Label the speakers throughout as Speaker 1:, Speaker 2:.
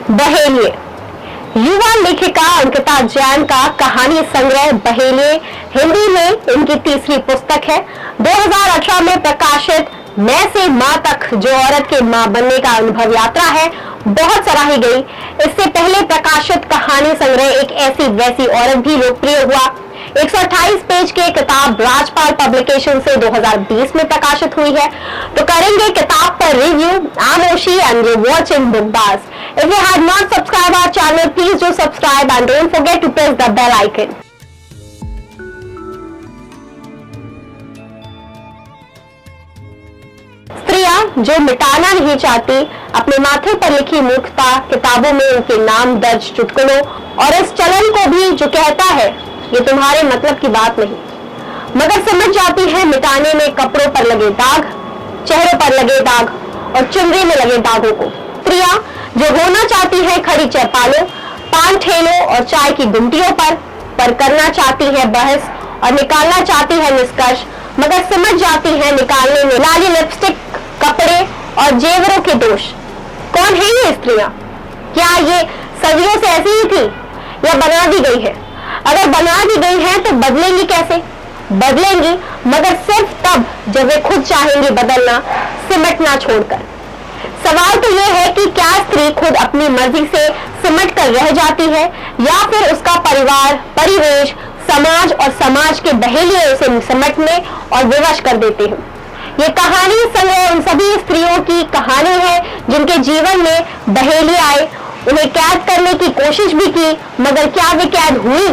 Speaker 1: बहेलिये। युवा लेखिका अंकिता जैन का कहानी संग्रह बहेलिये हिंदी में इनकी तीसरी पुस्तक है। 2018 में प्रकाशित मैं से मां तक जो औरत के मां बनने का अनुभव यात्रा है, बहुत सराही गई। इससे पहले प्रकाशित कहानी संग्रह एक ऐसी वैसी औरत भी लोकप्रिय हुआ। 128 पेज की किताब राजपाल पब्लिकेशन से 2020 में प्रकाशित हुई है। तो करेंगे किताब पर रिव्यू। आमोशी and you watching Bookbaaz. If you have not subscribed our channel, please do subscribe and don't forget to press the bell icon. स्त्रियां जो मिटाना नहीं चाहती अपने माथे पर लिखी मूर्खता, किताबों में उनके नाम दर्ज चुटकुलों और इस चलन को भी जो कहता है ये तुम्हारे मतलब की बात नहीं, मगर समझ जाती है मिटाने में कपड़ों पर लगे दाग, चेहरों पर लगे दाग और चुनरी में लगे दागों को। स्त्रियां जो होना चाहती है खड़ी चौपालों, पान ठेलों और चाय की गुमटियों पर करना चाहती है बहस और निकालना चाहती है निष्कर्ष, मगर समझ जाती है निकालने में लाली लिपस्टिक, कपड़े और जेवरों के दोष। कौन है ये स्त्रियां? क्या ये सदियों से ऐसी ही थी या बना दी गई है? अगर बना दी गई है तो बदलेंगी कैसे? बदलेंगी मगर सिर्फ तब जब वे खुद चाहेंगी बदलना, सिमटना छोड़कर। सवाल तो यह है कि क्या स्त्री खुद अपनी मर्जी से सिमट कर रह जाती है या फिर उसका परिवार, परिवेश, समाज और समाज के बहेलिये उसे सिमटने और विवश कर देते हैं। ये कहानी संग्रह उन सभी स्त्रियों की कहानी है जिनके जीवन में बहेलिये आए, उन्हें कैद करने की कोशिश भी की, मगर क्या वे कैद हुई?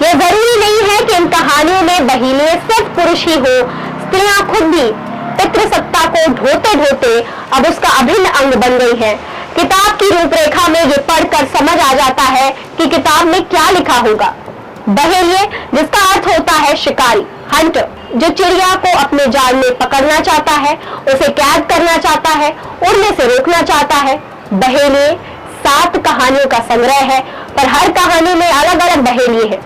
Speaker 1: यह जरूरी नहीं है कि इन कहानियों में बहेलिये सिर्फ पुरुष ही हो। स्त्रियां खुद भी पितृसत्ता को ढोते ढोते अब उसका अभिन्न अंग बन गई है। किताब की रूपरेखा में ये पढ़कर समझ आ जाता है कि किताब में क्या लिखा होगा। बहेलिये जिसका अर्थ होता है शिकारी, हंटर, जो चिड़िया को अपने जाल में पकड़ना चाहता है, उसे कैद करना चाहता है, उड़ने से रोकना चाहता है। बहेलिये 7 कहानियों का संग्रह है, पर हर कहानी में अलग अलग बहेलिये है।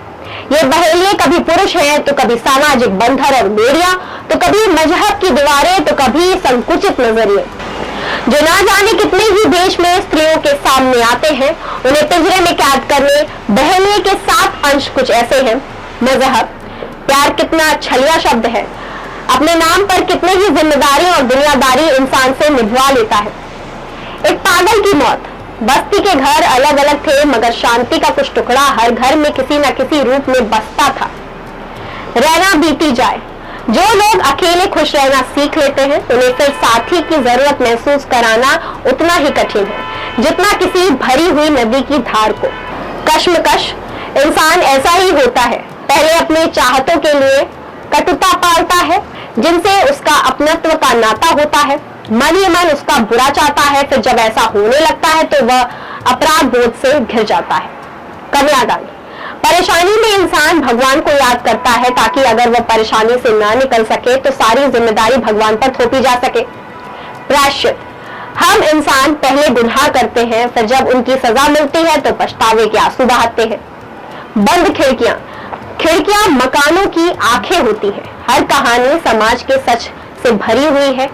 Speaker 1: ये बहेलिये कभी पुरुष हैं, तो कभी सामाजिक बंधन और बेड़ियां, तो कभी मजहब की दीवारें, तो कभी संकुचित नजरिए, जो ना जाने कितने ही देश में स्त्रियों के सामने आते हैं, उन्हें पिंजरे में कैद करने। बहेलिये के 7 अंश कुछ ऐसे हैं। मजहब, प्यार कितना छलिया शब्द है, अपने नाम पर कितने ही जिम्मेदारी और दुनियादारी इंसान से निभवा लेता है। एक पागल की मौत। बस्ती के घर अलग अलग थे, मगर शांति का कुछ टुकड़ा हर घर में किसी न किसी रूप में बसता था। रहना बीती जाए। जो लोग अकेले खुश रहना सीख लेते हैं, उन्हें फिर साथी की जरूरत महसूस कराना उतना ही कठिन है जितना किसी भरी हुई नदी की धार को। कश्मकश। इंसान ऐसा ही होता है, पहले अपने चाहतों के लिए कटुता पालता है, जिनसे उसका अपनत्व का नाता होता है। मन ही मन उसका बुरा चाहता है, फिर जब ऐसा होने लगता है तो वह अपराध बोध से घिर जाता है। कन्यादान। परेशानी में इंसान भगवान को याद करता है ताकि अगर वह परेशानी से ना निकल सके तो सारी जिम्मेदारी भगवान पर थोपी जा सके। प्रायश्चित। हम इंसान पहले गुनाह करते हैं, फिर जब उनकी सजा मिलती है तो पछतावे के आंसू बहाते हैं। बंद खिड़कियां। खिड़कियां मकानों की आंखें होती है। हर कहानी समाज के सच से भरी हुई है।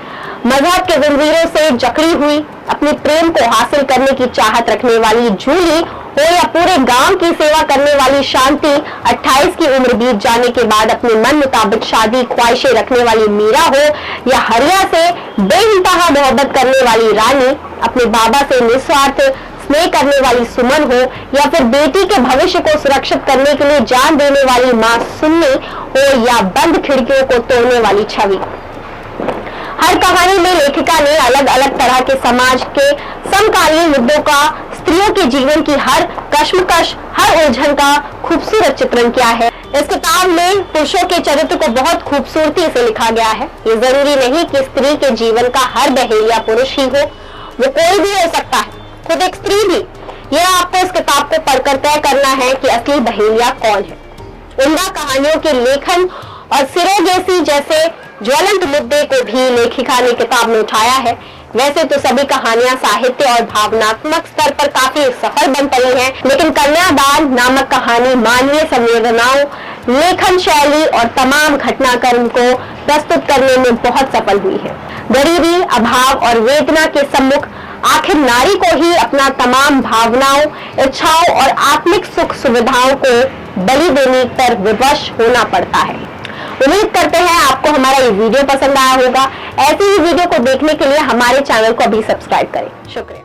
Speaker 1: मजहब के जंजीरों से जकड़ी हुई, अपने प्रेम को हासिल करने की चाहत रखने वाली जूली हो या पूरे गांव की सेवा करने वाली शांति, 28 की उम्र बीत जाने के बाद अपने मन मुताबिक शादी ख्वाहिशें रखने वाली मीरा हो या हरिया से बेइंतहा मोहब्बत करने वाली रानी, अपने बाबा से निस्वार्थ स्नेह करने वाली सुमन हो या फिर बेटी के भविष्य को सुरक्षित करने के लिए जान देने वाली मां सुन्नी हो या बंद खिड़कियों को तोड़ने वाली छवि। हर कहानी में लेखिका ने अलग अलग तरह के समाज के समकालीन मुद्दों का, स्त्रियों के जीवन की हर कश्मकश, हर उलझन का खूबसूरत चित्रण किया है। इस किताब में पुरुषों के चरित्र को बहुत खूबसूरती से लिखा गया है। ये जरूरी नहीं कि स्त्री के जीवन का हर बहेलिया पुरुष ही हो, वो कोई भी हो सकता है, खुद एक स्त्री भी। यह आपको इस किताब को पढ़कर तय करना है कि असली बहेलिया कौन है। उम्दा कहानियों के लेखन और सिरोगेसी जैसे ज्वलंत मुद्दे को भी लेखिका ने किताब में उठाया है। वैसे तो सभी कहानियां साहित्य और भावनात्मक स्तर पर काफी सफल बन पड़ी हैं, लेकिन कन्यादान नामक कहानी मानवीय संवेदनाओं, लेखन शैली और तमाम घटनाक्रम को प्रस्तुत करने में बहुत सफल हुई है। गरीबी, अभाव और वेदना के सम्मुख आखिर नारी को ही अपना तमाम भावनाओं, इच्छाओं और आत्मिक सुख सुविधाओं को बलि देने पर विवश होना पड़ता है। उम्मीद करते हैं आपको हमारा ये वीडियो पसंद आया होगा। ऐसी ही वीडियो को देखने के लिए हमारे चैनल को अभी सब्सक्राइब करें। शुक्रिया।